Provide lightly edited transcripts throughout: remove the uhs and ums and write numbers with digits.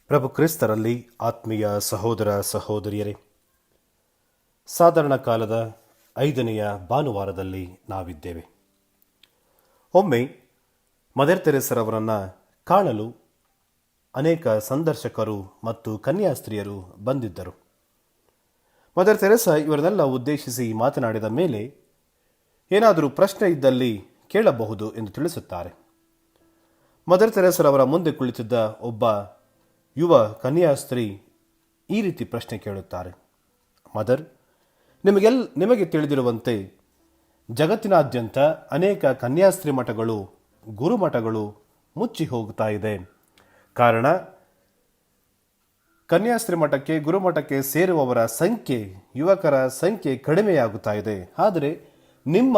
ಪ್ರಭು ಕ್ರಿಸ್ತರಲ್ಲಿ ಆತ್ಮೀಯ ಸಹೋದರ ಸಹೋದರಿಯರೇ, ಸಾಧಾರಣ ಕಾಲದ 5ನೆಯ ಭಾನುವಾರದಲ್ಲಿ ನಾವಿದ್ದೇವೆ. ಒಮ್ಮೆ ಮದರ್ ತೆರೇಸರವರನ್ನು ಕಾಣಲು ಅನೇಕ ಸಂದರ್ಶಕರು ಮತ್ತು ಕನ್ಯಾಸ್ತ್ರೀಯರು ಬಂದಿದ್ದರು. ಮದರ್ ತೆರೇಸ ಇವರನ್ನೆಲ್ಲ ಉದ್ದೇಶಿಸಿ ಮಾತನಾಡಿದ ಮೇಲೆ ಏನಾದರೂ ಪ್ರಶ್ನೆ ಇದ್ದಲ್ಲಿ ಕೇಳಬಹುದು ಎಂದು ತಿಳಿಸುತ್ತಾರೆ. ಮದರ್ ತೆರೇಸರವರ ಮುಂದೆ ಕುಳಿತಿದ್ದ ಒಬ್ಬ ಯುವ ಕನ್ಯಾಸ್ತ್ರೀ ಈ ರೀತಿ ಪ್ರಶ್ನೆ ಕೇಳುತ್ತಾರೆ. ಮದರ್, ನಿಮಗೆ ತಿಳಿದಿರುವಂತೆ ಜಗತ್ತಿನಾದ್ಯಂತ ಅನೇಕ ಕನ್ಯಾಸ್ತ್ರೀ ಮಠಗಳು, ಗುರುಮಠಗಳು ಮುಚ್ಚಿ ಹೋಗ್ತಾ ಇದೆ. ಕಾರಣ, ಕನ್ಯಾಸ್ತ್ರೀ ಮಠಕ್ಕೆ, ಗುರುಮಠಕ್ಕೆ ಸೇರುವವರ ಸಂಖ್ಯೆ, ಯುವಕರ ಸಂಖ್ಯೆ ಕಡಿಮೆಯಾಗುತ್ತಾ ಇದೆ. ಆದರೆ ನಿಮ್ಮ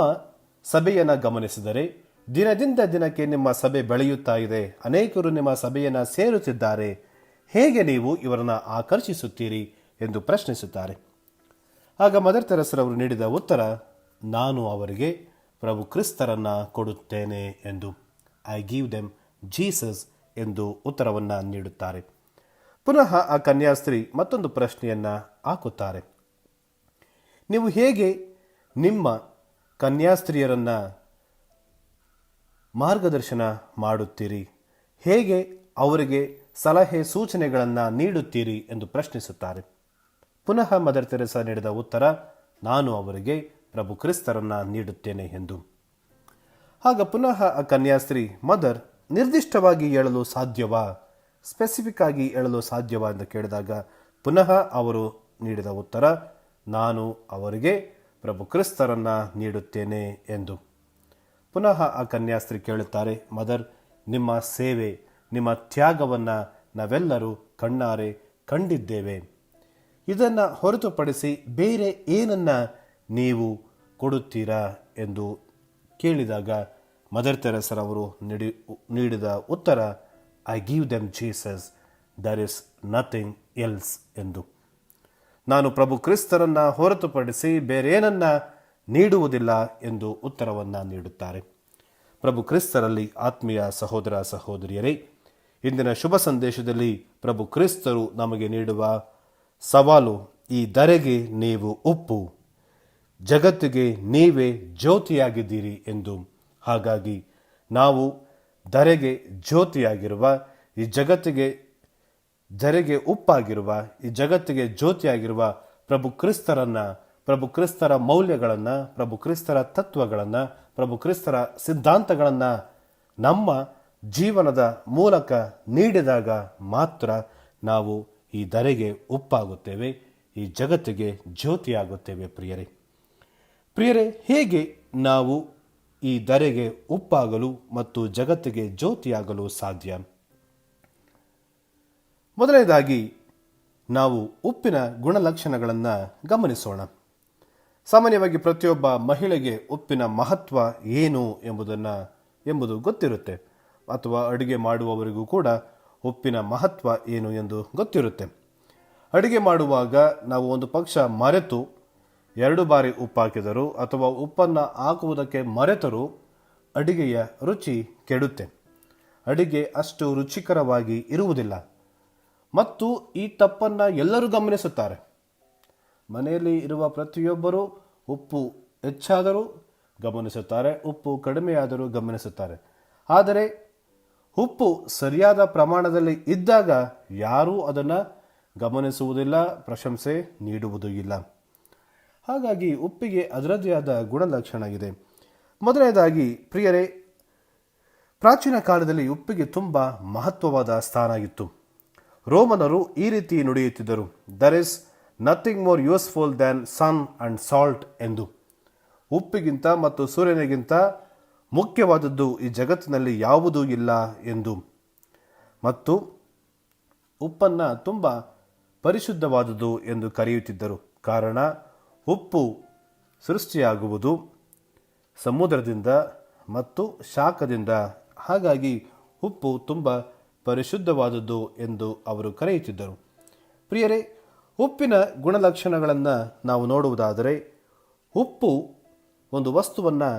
ಸಭೆಯನ್ನು ಗಮನಿಸಿದರೆ ದಿನದಿಂದ ದಿನಕ್ಕೆ ನಿಮ್ಮ ಸಭೆ ಬೆಳೆಯುತ್ತಾ ಇದೆ. ಅನೇಕರು ನಿಮ್ಮ ಸಭೆಯನ್ನು ಸೇರುತ್ತಿದ್ದಾರೆ. ಹೇಗೆ ನೀವು ಇವರನ್ನು ಆಕರ್ಷಿಸುತ್ತೀರಿ ಎಂದು ಪ್ರಶ್ನಿಸುತ್ತಾರೆ. ಆಗ ಮದರ್ ತೆರೇಸರವರು ನೀಡಿದ ಉತ್ತರ, ನಾನು ಅವರಿಗೆ ಪ್ರಭು ಕ್ರಿಸ್ತರನ್ನು ಕೊಡುತ್ತೇನೆ ಎಂದು. ಐ ಗಿವ್ ದೆಮ್ ಜೀಸಸ್ ಎಂದು ಉತ್ತರವನ್ನು ನೀಡುತ್ತಾರೆ. ಪುನಃ ಆ ಕನ್ಯಾಸ್ತ್ರೀ ಮತ್ತೊಂದು ಪ್ರಶ್ನೆಯನ್ನು ಹಾಕುತ್ತಾರೆ. ನೀವು ಹೇಗೆ ನಿಮ್ಮ ಕನ್ಯಾಸ್ತ್ರೀಯರನ್ನು ಮಾರ್ಗದರ್ಶನ ಮಾಡುತ್ತೀರಿ? ಹೇಗೆ ಅವರಿಗೆ ಸಲಹೆ ಸೂಚನೆಗಳನ್ನು ನೀಡುತ್ತೀರಿ ಎಂದು ಪ್ರಶ್ನಿಸುತ್ತಾರೆ. ಪುನಃ ಮದರ್ ತೆರೇಸ ನೀಡಿದ ಉತ್ತರ, ನಾನು ಅವರಿಗೆ ಪ್ರಭು ಕ್ರಿಸ್ತರನ್ನು ನೀಡುತ್ತೇನೆ ಎಂದು. ಆಗ ಪುನಃ ಆ ಕನ್ಯಾಸ್ತ್ರೀ, ಮದರ್, ನಿರ್ದಿಷ್ಟವಾಗಿ ಹೇಳಲು ಸಾಧ್ಯವಾ, ಸ್ಪೆಸಿಫಿಕ್ ಆಗಿ ಹೇಳಲು ಸಾಧ್ಯವಾ ಎಂದು ಕೇಳಿದಾಗ ಪುನಃ ಅವರು ನೀಡಿದ ಉತ್ತರ, ನಾನು ಅವರಿಗೆ ಪ್ರಭು ಕ್ರಿಸ್ತರನ್ನು ನೀಡುತ್ತೇನೆ ಎಂದು. ಪುನಃ ಆ ಕನ್ಯಾಸ್ತ್ರೀ ಕೇಳುತ್ತಾರೆ, ಮದರ್, ನಿಮ್ಮ ಸೇವೆ, ನಿಮ್ಮ ತ್ಯಾಗವನ್ನು ನಾವೆಲ್ಲರೂ ಕಣ್ಣಾರೆ ಕಂಡಿದ್ದೇವೆ. ಇದನ್ನು ಹೊರತುಪಡಿಸಿ ಬೇರೆ ಏನನ್ನ ನೀವು ಕೊಡುತ್ತೀರಾ ಎಂದು ಕೇಳಿದಾಗ ಮದರ್ ತೆರೇಸರವರು ನೀಡಿದ ಉತ್ತರ, I give them Jesus, there is nothing else ಎಂದು. ನಾನು ಪ್ರಭು ಕ್ರಿಸ್ತರನ್ನು ಹೊರತುಪಡಿಸಿ ಬೇರೇನನ್ನ ನೀಡುವುದಿಲ್ಲ ಎಂದು ಉತ್ತರವನ್ನು ನೀಡುತ್ತಾರೆ. ಪ್ರಭು ಕ್ರಿಸ್ತರಲ್ಲಿ ಆತ್ಮೀಯ ಸಹೋದರ ಸಹೋದರಿಯರೇ, ಇಂದಿನ ಶುಭ ಸಂದೇಶದಲ್ಲಿ ಪ್ರಭು ಕ್ರಿಸ್ತರು ನಮಗೆ ನೀಡುವ ಸವಾಲು, ಈ ಧರೆಗೆ ನೀವು ಉಪ್ಪು, ಜಗತ್ತಿಗೆ ನೀವೇ ಜ್ಯೋತಿಯಾಗಿದ್ದೀರಿ ಎಂದು. ಹಾಗಾಗಿ ನಾವು ಧರೆಗೆ ಜ್ಯೋತಿಯಾಗಿರುವ, ಈ ಧರೆಗೆ ಉಪ್ಪಾಗಿರುವ, ಈ ಜಗತ್ತಿಗೆ ಜ್ಯೋತಿಯಾಗಿರುವ ಪ್ರಭು ಕ್ರಿಸ್ತರನ್ನು, ಪ್ರಭು ಕ್ರಿಸ್ತರ ಮೌಲ್ಯಗಳನ್ನು, ಪ್ರಭು ಕ್ರಿಸ್ತರ ತತ್ವಗಳನ್ನು, ಪ್ರಭು ಕ್ರಿಸ್ತರ ಸಿದ್ಧಾಂತಗಳನ್ನು ನಮ್ಮ ಜೀವನದ ಮೂಲಕ ನೀಡಿದಾಗ ಮಾತ್ರ ನಾವು ಈ ಧರೆಗೆ ಉಪ್ಪಾಗುತ್ತೇವೆ, ಈ ಜಗತ್ತಿಗೆ ಜ್ಯೋತಿಯಾಗುತ್ತೇವೆ. ಪ್ರಿಯರೇ, ಹೇಗೆ ನಾವು ಈ ಧರೆಗೆ ಉಪ್ಪಾಗಲು ಮತ್ತು ಜಗತ್ತಿಗೆ ಜ್ಯೋತಿಯಾಗಲು ಸಾಧ್ಯ? ಮೊದಲನೇದಾಗಿ ನಾವು ಉಪ್ಪಿನ ಗುಣಲಕ್ಷಣಗಳನ್ನು ಗಮನಿಸೋಣ. ಸಾಮಾನ್ಯವಾಗಿ ಪ್ರತಿಯೊಬ್ಬ ಮಹಿಳೆಗೆ ಉಪ್ಪಿನ ಮಹತ್ವ ಏನು ಎಂಬುದು ಗೊತ್ತಿರುತ್ತೆ, ಅಥವಾ ಅಡುಗೆ ಮಾಡುವವರಿಗೂ ಕೂಡ ಉಪ್ಪಿನ ಮಹತ್ವ ಏನು ಎಂದು ಗೊತ್ತಿರುತ್ತೆ. ಅಡುಗೆ ಮಾಡುವಾಗ ನಾವು ಒಂದು ಪಕ್ಷ ಮರೆತು 2 ಬಾರಿ ಉಪ್ಪು ಹಾಕಿದರೂ ಅಥವಾ ಉಪ್ಪನ್ನು ಹಾಕುವುದಕ್ಕೆ ಮರೆತರೂ ಅಡುಗೆಯ ರುಚಿ ಕೆಡುತ್ತೆ. ಅಡುಗೆ ಅಷ್ಟು ರುಚಿಕರವಾಗಿ ಇರುವುದಿಲ್ಲ. ಮತ್ತು ಈ ತಪ್ಪನ್ನು ಎಲ್ಲರೂ ಗಮನಿಸುತ್ತಾರೆ. ಮನೆಯಲ್ಲಿ ಇರುವ ಪ್ರತಿಯೊಬ್ಬರೂ ಉಪ್ಪು ಹೆಚ್ಚಾದರೂ ಗಮನಿಸುತ್ತಾರೆ, ಉಪ್ಪು ಕಡಿಮೆಯಾದರೂ ಗಮನಿಸುತ್ತಾರೆ. ಆದರೆ ಉಪ್ಪು ಸರಿಯಾದ ಪ್ರಮಾಣದಲ್ಲಿ ಇದ್ದಾಗ ಯಾರೂ ಅದನ್ನು ಗಮನಿಸುವುದಿಲ್ಲ, ಪ್ರಶಂಸೆ ನೀಡುವುದೂ ಇಲ್ಲ. ಹಾಗಾಗಿ ಉಪ್ಪಿಗೆ ಅದರದ್ದೇ ಆದ ಗುಣಲಕ್ಷಣ ಇದೆ. ಮೊದಲನೇದಾಗಿ ಪ್ರಿಯರೇ, ಪ್ರಾಚೀನ ಕಾಲದಲ್ಲಿ ಉಪ್ಪಿಗೆ ತುಂಬ ಮಹತ್ವವಾದ ಸ್ಥಾನ ಇತ್ತು. ರೋಮನರು ಈ ರೀತಿ ನುಡಿಯುತ್ತಿದ್ದರು, there is nothing more useful than sun and salt ಎಂದು. ಉಪ್ಪಿಗಿಂತ ಮತ್ತು ಸೂರ್ಯನಿಗಿಂತ ಮುಖ್ಯವಾದದ್ದು ಈ ಜಗತ್ತಿನಲ್ಲಿ ಯಾವುದೂ ಇಲ್ಲ ಎಂದು. ಮತ್ತು ಉಪ್ಪನ್ನು ತುಂಬ ಪರಿಶುದ್ಧವಾದುದು ಎಂದು ಕರೆಯುತ್ತಿದ್ದರು. ಕಾರಣ, ಉಪ್ಪು ಸೃಷ್ಟಿಯಾಗುವುದು ಸಮುದ್ರದಿಂದ ಮತ್ತು ಶಾಖದಿಂದ. ಹಾಗಾಗಿ ಉಪ್ಪು ತುಂಬ ಪರಿಶುದ್ಧವಾದದ್ದು ಎಂದು ಅವರು ಕರೆಯುತ್ತಿದ್ದರು. ಪ್ರಿಯರೇ, ಉಪ್ಪಿನ ಗುಣಲಕ್ಷಣಗಳನ್ನು ನಾವು ನೋಡುವುದಾದರೆ, ಉಪ್ಪು ಒಂದು ವಸ್ತುವನ್ನು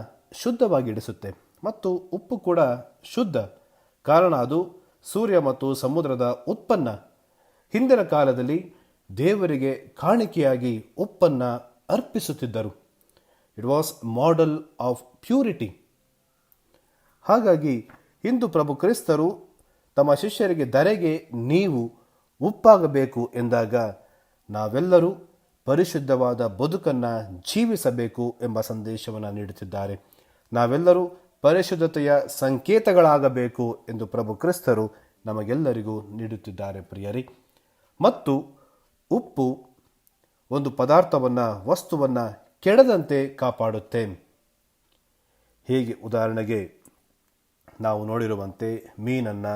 ಶುದ್ಧವಾಗಿಡಿಸುತ್ತೆ ಮತ್ತು ಉಪ್ಪು ಕೂಡ ಶುದ್ಧ. ಕಾರಣ ಅದು ಸೂರ್ಯ ಮತ್ತು ಸಮುದ್ರದ ಉತ್ಪನ್ನ. ಹಿಂದಿನ ಕಾಲದಲ್ಲಿ ದೇವರಿಗೆ ಕಾಣಿಕೆಯಾಗಿ ಉಪ್ಪನ್ನು ಅರ್ಪಿಸುತ್ತಿದ್ದರು. It was model of purity. ಹಾಗಾಗಿ ಇಂದು ಪ್ರಭು ಕ್ರಿಸ್ತರು ತಮ್ಮ ಶಿಷ್ಯರಿಗೆ ಧರೆಗೆ ನೀವು ಉಪ್ಪಾಗಬೇಕು ಎಂದಾಗ ನಾವೆಲ್ಲರೂ ಪರಿಶುದ್ಧವಾದ ಬದುಕನ್ನು ಜೀವಿಸಬೇಕು ಎಂಬ ಸಂದೇಶವನ್ನು ನೀಡುತ್ತಿದ್ದಾರೆ. ನಾವೆಲ್ಲರೂ ಪರಿಶುದ್ಧತೆಯ ಸಂಕೇತಗಳಾಗಬೇಕು ಎಂದು ಪ್ರಭು ಕ್ರಿಸ್ತರು ನಮಗೆಲ್ಲರಿಗೂ ನೀಡುತ್ತಿದ್ದಾರೆ ಪ್ರಿಯರೇ. ಮತ್ತು ಉಪ್ಪು ಒಂದು ಪದಾರ್ಥವನ್ನು, ವಸ್ತುವನ್ನು ಕೆಡದಂತೆ ಕಾಪಾಡುತ್ತೆ. ಹೇಗೆ ಉದಾಹರಣೆಗೆ ನಾವು ನೋಡಿರುವಂತೆ ಮೀನನ್ನು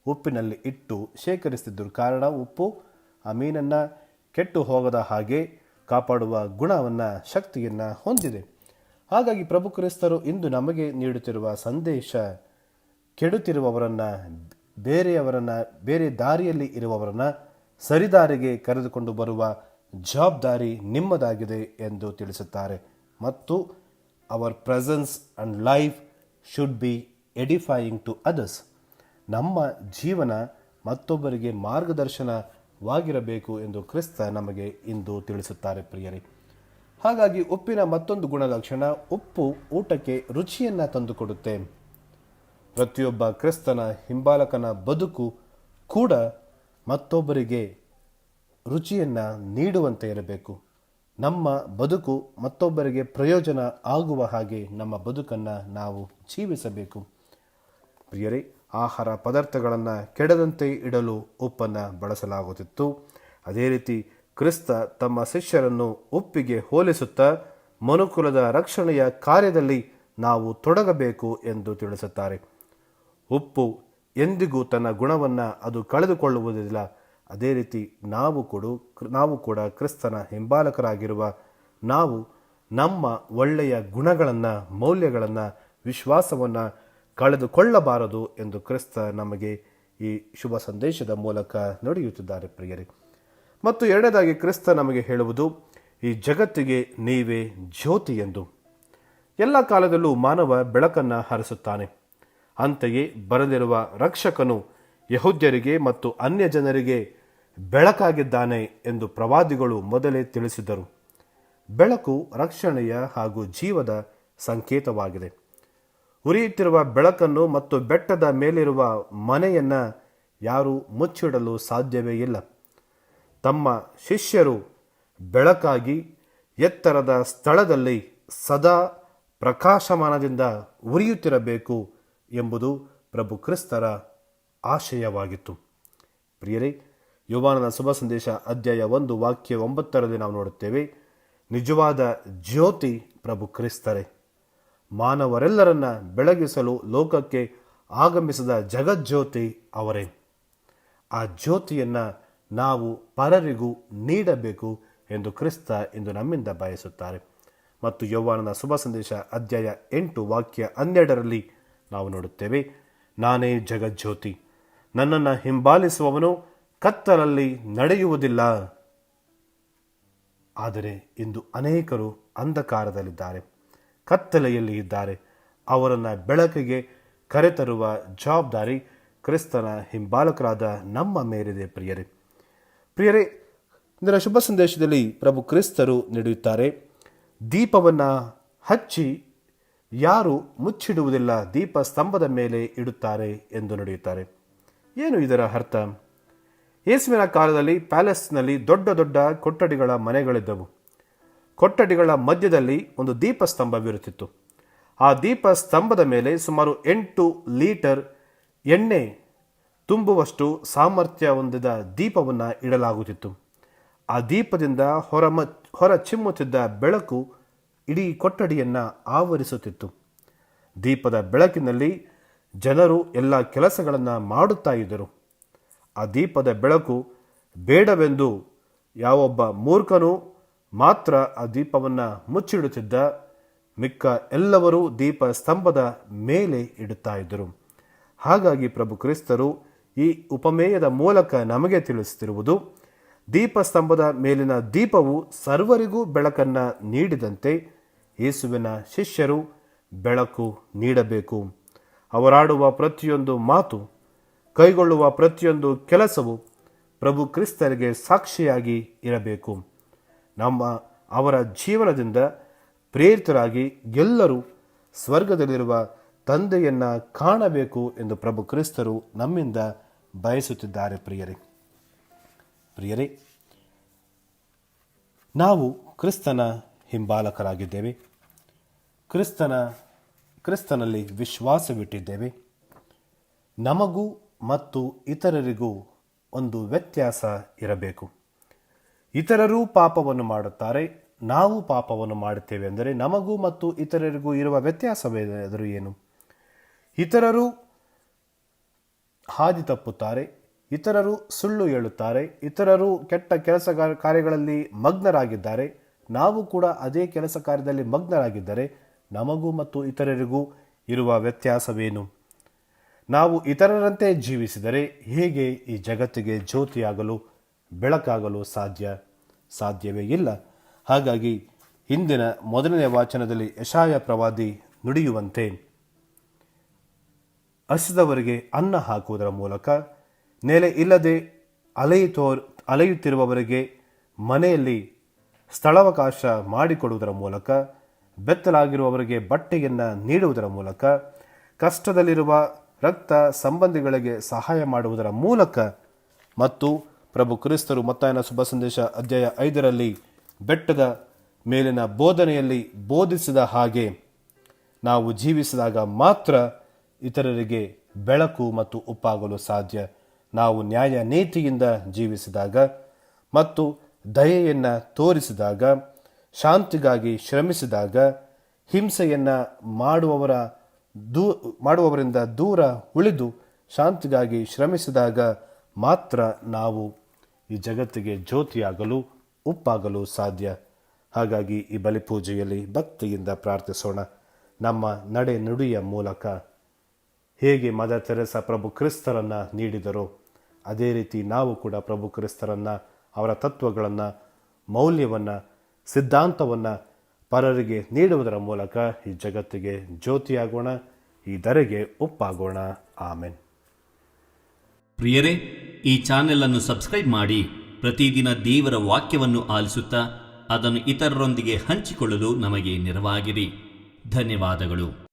ಉಪ್ಪಿನಲ್ಲಿ ಇಟ್ಟು ಶೇಖರಿಸುತ್ತಿದ್ದರು. ಕಾರಣ ಉಪ್ಪು ಆ ಮೀನನ್ನು ಕೆಟ್ಟು ಹೋಗದ ಹಾಗೆ ಕಾಪಾಡುವ ಗುಣವನ್ನು, ಶಕ್ತಿಯನ್ನು ಹೊಂದಿದೆ. ಹಾಗಾಗಿ ಪ್ರಭು ಕ್ರಿಸ್ತರು ಇಂದು ನಮಗೆ ನೀಡುತ್ತಿರುವ ಸಂದೇಶ, ಕೆಡುತ್ತಿರುವವರನ್ನು, ಬೇರೆ ದಾರಿಯಲ್ಲಿ ಇರುವವರನ್ನು ಸರಿದಾರಿಗೆ ಕರೆದುಕೊಂಡು ಬರುವ ಜವಾಬ್ದಾರಿ ನಿಮ್ಮದಾಗಿದೆ ಎಂದು ತಿಳಿಸುತ್ತಾರೆ. ಮತ್ತು our presence and life should be edifying to others. ನಮ್ಮ ಜೀವನ ಮತ್ತೊಬ್ಬರಿಗೆ ಮಾರ್ಗದರ್ಶನವಾಗಿರಬೇಕು ಎಂದು ಕ್ರಿಸ್ತ ನಮಗೆ ಇಂದು ತಿಳಿಸುತ್ತಾರೆ ಪ್ರಿಯರೇ. ಹಾಗಾಗಿ ಉಪ್ಪಿನ ಮತ್ತೊಂದು ಗುಣಲಕ್ಷಣ, ಉಪ್ಪು ಊಟಕ್ಕೆ ರುಚಿಯನ್ನು ತಂದುಕೊಡುತ್ತೆ. ಪ್ರತಿಯೊಬ್ಬ ಕ್ರಿಸ್ತನ ಹಿಂಬಾಲಕನ ಬದುಕು ಕೂಡ ಮತ್ತೊಬ್ಬರಿಗೆ ರುಚಿಯನ್ನು ನೀಡುವಂತೆ ಇರಬೇಕು. ನಮ್ಮ ಬದುಕು ಮತ್ತೊಬ್ಬರಿಗೆ ಪ್ರಯೋಜನ ಆಗುವ ಹಾಗೆ ನಮ್ಮ ಬದುಕನ್ನು ನಾವು ಜೀವಿಸಬೇಕು. ಪ್ರಿಯರೇ, ಆಹಾರ ಪದಾರ್ಥಗಳನ್ನು ಕೆಡದಂತೆ ಇಡಲು ಉಪ್ಪನ್ನು ಬಳಸಲಾಗುತ್ತಿತ್ತು. ಅದೇ ರೀತಿ ಕ್ರಿಸ್ತ ತಮ್ಮ ಶಿಷ್ಯರನ್ನು ಉಪ್ಪಿಗೆ ಹೋಲಿಸುತ್ತಾ ಮನುಕುಲದ ರಕ್ಷಣೆಯ ಕಾರ್ಯದಲ್ಲಿ ನಾವು ತೊಡಗಬೇಕು ಎಂದು ತಿಳಿಸುತ್ತಾರೆ. ಉಪ್ಪು ಎಂದಿಗೂ ತನ್ನ ಗುಣವನ್ನು ಅದು ಕಳೆದುಕೊಳ್ಳುವುದಿಲ್ಲ. ಅದೇ ರೀತಿ ನಾವು ಕೂಡ ಕ್ರಿಸ್ತನ ಹಿಂಬಾಲಕರಾಗಿರುವ ನಾವು ನಮ್ಮ ಒಳ್ಳೆಯ ಗುಣಗಳನ್ನು, ಮೌಲ್ಯಗಳನ್ನು, ವಿಶ್ವಾಸವನ್ನು ಕಳೆದುಕೊಳ್ಳಬಾರದು ಎಂದು ಕ್ರಿಸ್ತ ನಮಗೆ ಈ ಶುಭ ಸಂದೇಶದ ಮೂಲಕ ನಡೆಯುತ್ತಿದ್ದಾರೆ ಪ್ರಿಯರೇ. ಮತ್ತು ಎರಡನೇದಾಗಿ ಕ್ರಿಸ್ತ ನಮಗೆ ಹೇಳುವುದು, ಈ ಜಗತ್ತಿಗೆ ನೀವೇ ಜ್ಯೋತಿ ಎಂದು. ಎಲ್ಲ ಕಾಲದಲ್ಲೂ ಮಾನವ ಬೆಳಕನ್ನು ಹರಿಸುತ್ತಾನೆ. ಅಂತೆಯೇ ಬರೆದಿರುವ ರಕ್ಷಕನು ಯಹೂದ್ಯರಿಗೆ ಮತ್ತು ಅನ್ಯ ಜನರಿಗೆ ಬೆಳಕಾಗಿದ್ದಾನೆ ಎಂದು ಪ್ರವಾದಿಗಳು ಮೊದಲೇ ತಿಳಿಸಿದರು. ಬೆಳಕು ರಕ್ಷಣೆಯ ಹಾಗೂ ಜೀವದ ಸಂಕೇತವಾಗಿದೆ. ಉರಿಯುತ್ತಿರುವ ಬೆಳಕನ್ನು ಮತ್ತು ಬೆಟ್ಟದ ಮೇಲಿರುವ ಮನೆಯನ್ನು ಯಾರೂ ಮುಚ್ಚಿಡಲು ಸಾಧ್ಯವೇ ಇಲ್ಲ. ತಮ್ಮ ಶಿಷ್ಯರು ಬೆಳಕಾಗಿ ಎತ್ತರದ ಸ್ಥಳದಲ್ಲಿ ಸದಾ ಪ್ರಕಾಶಮಾನದಿಂದ ಉರಿಯುತ್ತಿರಬೇಕು ಎಂಬುದು ಪ್ರಭು ಕ್ರಿಸ್ತರ ಆಶಯವಾಗಿತ್ತು. ಪ್ರಿಯರೇ, ಯೋಹಾನನ ಶುಭ ಸಂದೇಶ ಅಧ್ಯಾಯ 1 ವಾಕ್ಯ 9 ನಾವು ನೋಡುತ್ತೇವೆ, ನಿಜವಾದ ಜ್ಯೋತಿ ಪ್ರಭು ಕ್ರಿಸ್ತರೇ. ಮಾನವರೆಲ್ಲರನ್ನ ಬೆಳಗಿಸಲು ಲೋಕಕ್ಕೆ ಆಗಮಿಸಿದ ಜಗಜ್ಯೋತಿ ಅವರೇ. ಆ ಜ್ಯೋತಿಯನ್ನು ನಾವು ಪರರಿಗೂ ನೀಡಬೇಕು ಎಂದು ಕ್ರಿಸ್ತ ಇಂದು ನಮ್ಮಿಂದ ಬಯಸುತ್ತಾರೆ. ಮತ್ತು ಯೋಹಾನನ ಶುಭ ಸಂದೇಶ ಅಧ್ಯಾಯ 8 ವಾಕ್ಯ 12 ನಾವು ನೋಡುತ್ತೇವೆ, ನಾನೇ ಜಗಜ್ಯೋತಿ, ನನ್ನನ್ನು ಹಿಂಬಾಲಿಸುವವನು ಕತ್ತಲಲ್ಲಿ ನಡೆಯುವುದಿಲ್ಲ. ಆದರೆ ಇಂದು ಅನೇಕರು ಅಂಧಕಾರದಲ್ಲಿದ್ದಾರೆ, ಕತ್ತಲೆಯಲ್ಲಿ ಇದ್ದಾರೆ. ಅವರನ್ನು ಬೆಳಕಿಗೆ ಕರೆತರುವ ಜವಾಬ್ದಾರಿ ಕ್ರಿಸ್ತನ ಹಿಂಬಾಲಕರಾದ ನಮ್ಮ ಮೇಲಿದೆ ಪ್ರಿಯರೇ. ಇದರ ಶುಭ ಸಂದೇಶದಲ್ಲಿ ಪ್ರಭು ಕ್ರಿಸ್ತರು ನಡೆಯುತ್ತಾರೆ, ದೀಪವನ್ನು ಹಚ್ಚಿ ಯಾರು ಮುಚ್ಚಿಡುವುದಿಲ್ಲ, ದೀಪ ಸ್ತಂಭದ ಮೇಲೆ ಇಡುತ್ತಾರೆ ಎಂದು ನಡೆಯುತ್ತಾರೆ. ಏನು ಇದರ ಅರ್ಥ? ಯೇಸುವಿನ ಕಾಲದಲ್ಲಿ ಪ್ಯಾಲೇಸ್ನಲ್ಲಿ ದೊಡ್ಡ ದೊಡ್ಡ ಕೊಠಡಿಗಳ ಮನೆಗಳಿದ್ದವು. ಕೊಠಡಿಗಳ ಮಧ್ಯದಲ್ಲಿ ಒಂದು ದೀಪ ಸ್ತಂಭವಿರುತ್ತಿತ್ತು. ಆ ದೀಪ ಸ್ತಂಭದ ಮೇಲೆ ಸುಮಾರು 8 ಲೀಟರ್ ಎಣ್ಣೆ ತುಂಬುವಷ್ಟು ಸಾಮರ್ಥ್ಯ ಹೊಂದಿದ ದೀಪವನ್ನು ಇಡಲಾಗುತ್ತಿತ್ತು. ಆ ದೀಪದಿಂದ ಹೊರ ಚಿಮ್ಮುತ್ತಿದ್ದ ಬೆಳಕು ಇಡೀ ಕೊಠಡಿಯನ್ನು ಆವರಿಸುತ್ತಿತ್ತು. ದೀಪದ ಬೆಳಕಿನಲ್ಲಿ ಜನರು ಎಲ್ಲ ಕೆಲಸಗಳನ್ನು ಮಾಡುತ್ತಾ ಇದ್ದರು. ಆ ದೀಪದ ಬೆಳಕು ಬೇಡವೆಂದು ಯಾವೊಬ್ಬ ಮೂರ್ಖನು ಮಾತ್ರ ಆ ದೀಪವನ್ನು ಮುಚ್ಚಿಡುತ್ತಿದ್ದ. ಮಿಕ್ಕ ಎಲ್ಲರೂ ದೀಪ ಸ್ತಂಭದ ಮೇಲೆ ಇಡುತ್ತಾ ಇದ್ದರು. ಹಾಗಾಗಿ ಪ್ರಭು ಕ್ರಿಸ್ತರು ಈ ಉಪಮೇಯದ ಮೂಲಕ ನಮಗೆ ತಿಳಿಸುತ್ತಿರುವುದು, ದೀಪಸ್ತಂಭದ ಮೇಲಿನ ದೀಪವು ಸರ್ವರಿಗೂ ಬೆಳಕನ್ನು ನೀಡಿದಂತೆ ಯೇಸುವಿನ ಶಿಷ್ಯರು ಬೆಳಕು ನೀಡಬೇಕು. ಅವರಾಡುವ ಪ್ರತಿಯೊಂದು ಮಾತು, ಕೈಗೊಳ್ಳುವ ಪ್ರತಿಯೊಂದು ಕೆಲಸವು ಪ್ರಭು ಕ್ರಿಸ್ತರಿಗೆ ಸಾಕ್ಷಿಯಾಗಿ ಇರಬೇಕು. ಅವರ ಜೀವನದಿಂದ ಪ್ರೇರಿತರಾಗಿ ಎಲ್ಲರೂ ಸ್ವರ್ಗದಲ್ಲಿರುವ ತಂದೆಯನ್ನ ಕಾಣಬೇಕು ಎಂದು ಪ್ರಭು ಕ್ರಿಸ್ತರು ನಮ್ಮಿಂದ ಬಯಸುತ್ತಿದ್ದಾರೆ. ಪ್ರಿಯರೇ, ನಾವು ಕ್ರಿಸ್ತನ ಹಿಂಬಾಲಕರಾಗಿದ್ದೇವೆ. ಕ್ರಿಸ್ತನಲ್ಲಿ ವಿಶ್ವಾಸವಿಟ್ಟಿದ್ದೇವೆ. ನಮಗೂ ಮತ್ತು ಇತರರಿಗೂ ಒಂದು ವ್ಯತ್ಯಾಸ ಇರಬೇಕು. ಇತರರೂ ಪಾಪವನ್ನು ಮಾಡುತ್ತಾರೆ, ನಾವು ಪಾಪವನ್ನು ಮಾಡುತ್ತೇವೆ ಅಂದರೆ ನಮಗೂ ಮತ್ತು ಇತರರಿಗೂ ಇರುವ ವ್ಯತ್ಯಾಸವೆಂದರೆ ಏನು? ಇತರರು ಹಾದಿ ತಪ್ಪುತ್ತಾರೆ, ಇತರರು ಸುಳ್ಳು ಹೇಳುತ್ತಾರೆ, ಇತರರು ಕೆಟ್ಟ ಕೆಲಸ ಕಾರ್ಯಗಳಲ್ಲಿ ಮಗ್ನರಾಗಿದ್ದಾರೆ, ನಾವು ಕೂಡ ಅದೇ ಕೆಲಸ ಕಾರ್ಯದಲ್ಲಿ ಮಗ್ನರಾಗಿದ್ದರೆ ನಮಗೂ ಮತ್ತು ಇತರರಿಗೂ ಇರುವ ವ್ಯತ್ಯಾಸವೇನು? ನಾವು ಇತರರಂತೆ ಜೀವಿಸಿದರೆ ಹೇಗೆ ಈ ಜಗತ್ತಿಗೆ ಜ್ಯೋತಿಯಾಗಲು, ಬೆಳಕಾಗಲು ಸಾಧ್ಯವೇ ಇಲ್ಲ. ಹಾಗಾಗಿ ಹಿಂದಿನ ಮೊದಲನೇ ವಾಚನದಲ್ಲಿ ಯೆಶಾಯ ಪ್ರವಾದಿ ನುಡಿಯುವಂತೆ, ಹಸಿದವರಿಗೆ ಅನ್ನ ಹಾಕುವುದರ ಮೂಲಕ, ನೆಲೆ ಇಲ್ಲದೆ ಅಲೆಯುತ್ತಿರುವವರಿಗೆ ಮನೆಯಲ್ಲಿ ಸ್ಥಳಾವಕಾಶ ಮಾಡಿಕೊಡುವುದರ ಮೂಲಕ, ಬೆತ್ತಲಾಗಿರುವವರಿಗೆ ಬಟ್ಟೆಯನ್ನು ನೀಡುವುದರ ಮೂಲಕ, ಕಷ್ಟದಲ್ಲಿರುವ ರಕ್ತ ಸಂಬಂಧಿಗಳಿಗೆ ಸಹಾಯ ಮಾಡುವುದರ ಮೂಲಕ ಮತ್ತು ಪ್ರಭು ಕ್ರಿಸ್ತರು ಮತ್ತಾಯನ ಶುಭ ಸಂದೇಶ ಅಧ್ಯಾಯ 5 ಬೆಟ್ಟದ ಮೇಲಿನ ಬೋಧನೆಯಲ್ಲಿ ಬೋಧಿಸಿದ ಹಾಗೆ ನಾವು ಜೀವಿಸಿದಾಗ ಮಾತ್ರ ಇತರರಿಗೆ ಬೆಳಕು ಮತ್ತು ಉಪ್ಪಾಗಲು ಸಾಧ್ಯ. ನಾವು ನ್ಯಾಯ ನೀತಿಯಿಂದ ಜೀವಿಸಿದಾಗ ಮತ್ತು ದಯೆಯನ್ನು ತೋರಿಸಿದಾಗ, ಶಾಂತಿಗಾಗಿ ಶ್ರಮಿಸಿದಾಗ, ಹಿಂಸೆಯನ್ನು ಮಾಡುವವರಿಂದ ದೂರ ಉಳಿದು ಶಾಂತಿಗಾಗಿ ಶ್ರಮಿಸಿದಾಗ ಮಾತ್ರ ನಾವು ಈ ಜಗತ್ತಿಗೆ ಜ್ಯೋತಿಯಾಗಲು, ಉಪ್ಪಾಗಲು ಸಾಧ್ಯ. ಹಾಗಾಗಿ ಈ ಬಲಿಪೂಜೆಯಲ್ಲಿ ಭಕ್ತಿಯಿಂದ ಪ್ರಾರ್ಥಿಸೋಣ. ನಮ್ಮ ನಡೆ ನುಡಿಯ ಮೂಲಕ ಹೇಗೆ ಮದರ್ ತೆರೇಸಾ ಪ್ರಭು ಕ್ರಿಸ್ತರನ್ನು ನೀಡಿದರೋ ಅದೇ ರೀತಿ ನಾವು ಕೂಡ ಪ್ರಭು ಕ್ರಿಸ್ತರನ್ನು, ಅವರ ತತ್ವಗಳನ್ನು, ಮೌಲ್ಯವನ್ನು, ಸಿದ್ಧಾಂತವನ್ನು ಪರರಿಗೆ ನೀಡುವುದರ ಮೂಲಕ ಈ ಜಗತ್ತಿಗೆ ಜ್ಯೋತಿಯಾಗೋಣ, ಈ ಧರೆಗೆ ಉಪ್ಪಾಗೋಣ. ಆಮೆನ್. ಪ್ರಿಯರೇ, ಈ ಚಾನೆಲ್ ಅನ್ನು ಸಬ್ಸ್ಕ್ರೈಬ್ ಮಾಡಿ ಪ್ರತಿದಿನ ದೇವರ ವಾಕ್ಯವನ್ನು ಆಲಿಸುತ್ತಾ ಅದನ್ನು ಇತರರೊಂದಿಗೆ ಹಂಚಿಕೊಳ್ಳಲು ನಮಗೆ ನೆರವಾಗಿರಿ. ಧನ್ಯವಾದಗಳು.